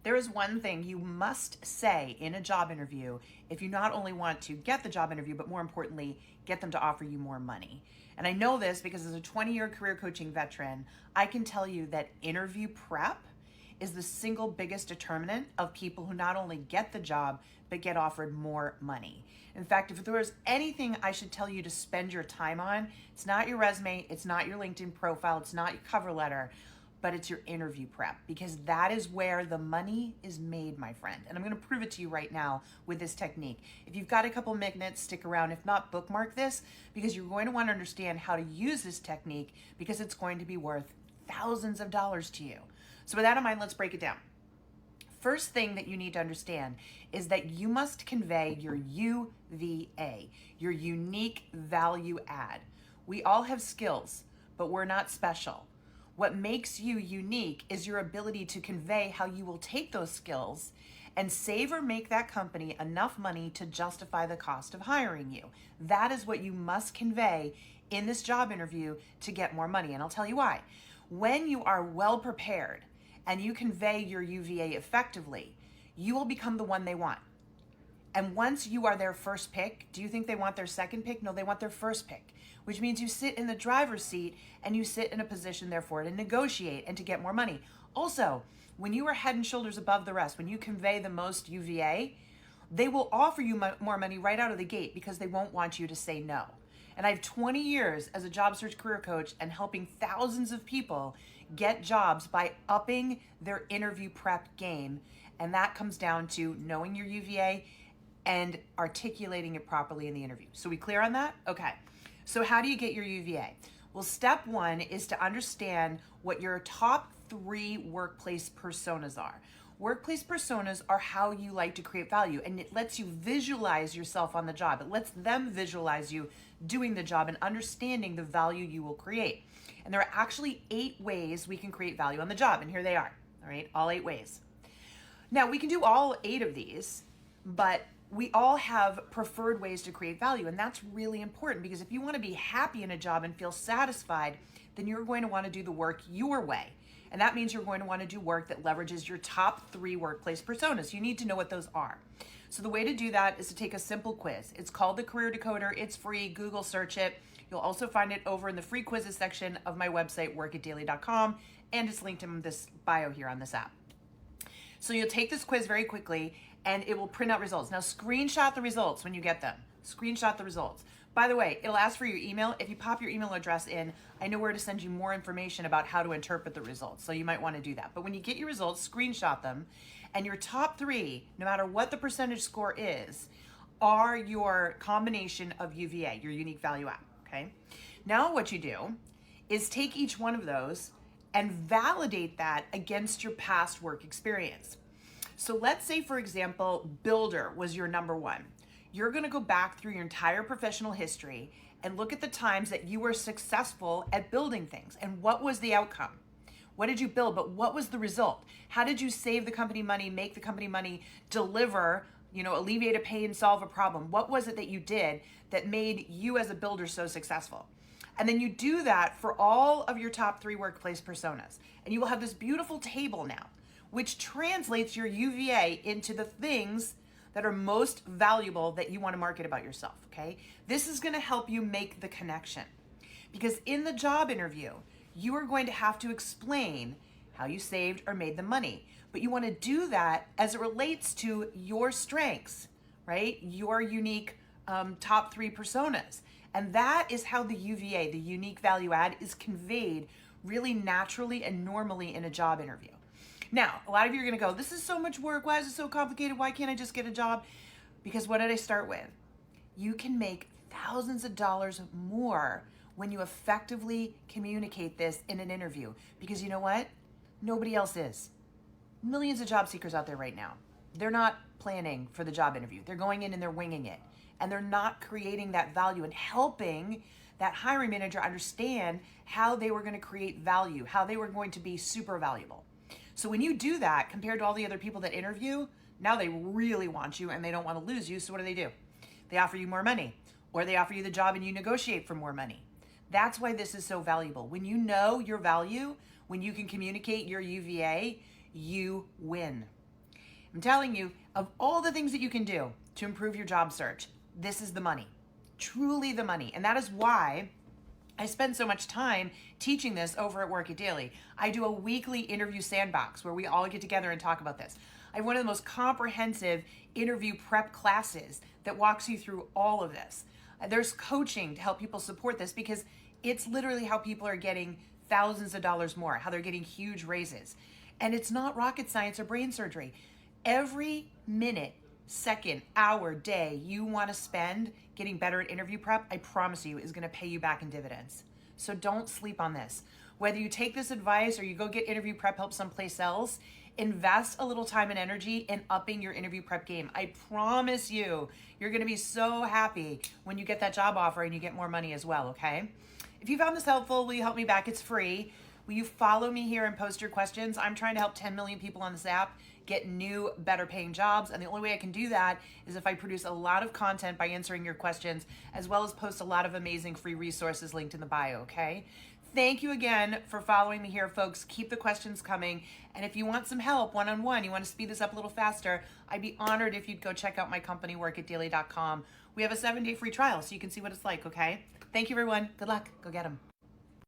There is one thing you must say in a job interview if you not only want to get the job interview, but more importantly, get them to offer you more money. And I know this because as a 20-year career coaching veteran, I can tell you that interview prep is the single biggest determinant of people who not only get the job, but get offered more money. In fact, if there was anything I should tell you to spend your time on, it's not your resume, it's not your LinkedIn profile, it's not your cover letter, but it's your interview prep, because that is where the money is made, my friend. And I'm gonna prove it to you right now with this technique. If you've got a couple minutes, stick around. If not, bookmark this, because you're going to want to understand how to use this technique, because it's going to be worth thousands of dollars to you. So with that in mind, let's break it down. First thing that you need to understand is that you must convey your UVA, your unique value add. We all have skills, but we're not special. What makes you unique is your ability to convey how you will take those skills and save or make that company enough money to justify the cost of hiring you. That is what you must convey in this job interview to get more money. And I'll tell you why. When you are well prepared and you convey your UVA effectively, you will become the one they want. And once you are their first pick, do you think they want their second pick? No, they want their first pick, which means you sit in the driver's seat and you sit in a position, therefore, to negotiate and to get more money. Also, when you are head and shoulders above the rest, when you convey the most UVA, they will offer you more money right out of the gate because they won't want you to say no. And I have 20 years as a job search career coach and helping thousands of people get jobs by upping their interview prep game. And that comes down to knowing your UVA and articulating it properly in the interview. So we clear on that? Okay. So how do you get your UVA? Well, step one is to understand what your top 3 workplace personas are. Workplace personas are how you like to create value, and it lets you visualize yourself on the job. It lets them visualize you doing the job and understanding the value you will create. And there are actually 8 ways we can create value on the job, and here they are, all right? All 8 ways. Now, we can do all 8 of these, but we all have preferred ways to create value. And that's really important, because if you want to be happy in a job and feel satisfied, then you're going to want to do the work your way. And that means you're going to want to do work that leverages your top 3 workplace personas. You need to know what those are. So the way to do that is to take a simple quiz. It's called the Career Decoder. It's free. Google search it. You'll also find it over in the free quizzes section of my website, workitdaily.com. And it's linked in this bio here on this app. So you'll take this quiz very quickly and it will print out results. Now screenshot the results when you get them. Screenshot the results. By the way, it'll ask for your email. If you pop your email address in, I know where to send you more information about how to interpret the results. So you might want to do that. But when you get your results, screenshot them. And your top 3, no matter what the percentage score is, are your combination of UVA, your unique value add, okay? Now what you do is take each one of those and validate that against your past work experience. So let's say, for example, builder was your number 1. You're going to go back through your entire professional history and look at the times that you were successful at building things and what was the outcome. What did you build, but what was the result? How did you save the company money, make the company money, deliver, alleviate a pain, solve a problem? What was it that you did that made you as a builder so successful? And then you do that for all of your top 3 workplace personas. And you will have this beautiful table now, which translates your UVA into the things that are most valuable that you want to market about yourself, okay? This is going to help you make the connection. Because in the job interview, you are going to have to explain how you saved or made the money. But you want to do that as it relates to your strengths, right? Your unique top 3 personas. And that is how the UVA, the unique value add, is conveyed really naturally and normally in a job interview. Now, a lot of you are going to go, this is so much work. Why is it so complicated? Why can't I just get a job? Because what did I start with? You can make thousands of dollars more when you effectively communicate this in an interview. Because you know what? Nobody else is. Millions of job seekers out there right now. They're not planning for the job interview. They're going in and they're winging it. And they're not creating that value and helping that hiring manager understand how they were going to create value, how they were going to be super valuable. So when you do that, compared to all the other people that interview, now they really want you and they don't want to lose you. So what do? They offer you more money, or they offer you the job and you negotiate for more money. That's why this is so valuable. When you know your value, when you can communicate your UVA, you win. I'm telling you, of all the things that you can do to improve your job search, this is the money, truly the money. And that is why I spend so much time teaching this over at Work It Daily. I do a weekly interview sandbox where we all get together and talk about this. I have one of the most comprehensive interview prep classes that walks you through all of this. There's coaching to help people support this because it's literally how people are getting thousands of dollars more, how they're getting huge raises. And it's not rocket science or brain surgery. Every minute, second, hour, day you want to spend getting better at interview prep, I promise you, is going to pay you back in dividends. So don't sleep on this. Whether you take this advice or you go get interview prep help someplace else, invest a little time and energy in upping your interview prep game. I promise you, you're going to be so happy when you get that job offer and you get more money as well, okay? If you found this helpful, will you help me back? It's free. Will you follow me here and post your questions? I'm trying to help 10 million people on this app get new, better paying jobs. And the only way I can do that is if I produce a lot of content by answering your questions, as well as post a lot of amazing free resources linked in the bio, okay? Thank you again for following me here, folks. Keep the questions coming. And if you want some help one-on-one, you want to speed this up a little faster, I'd be honored if you'd go check out my company, workitdaily.com. We have a 7-day free trial so you can see what it's like, okay? Thank you, everyone. Good luck. Go get them.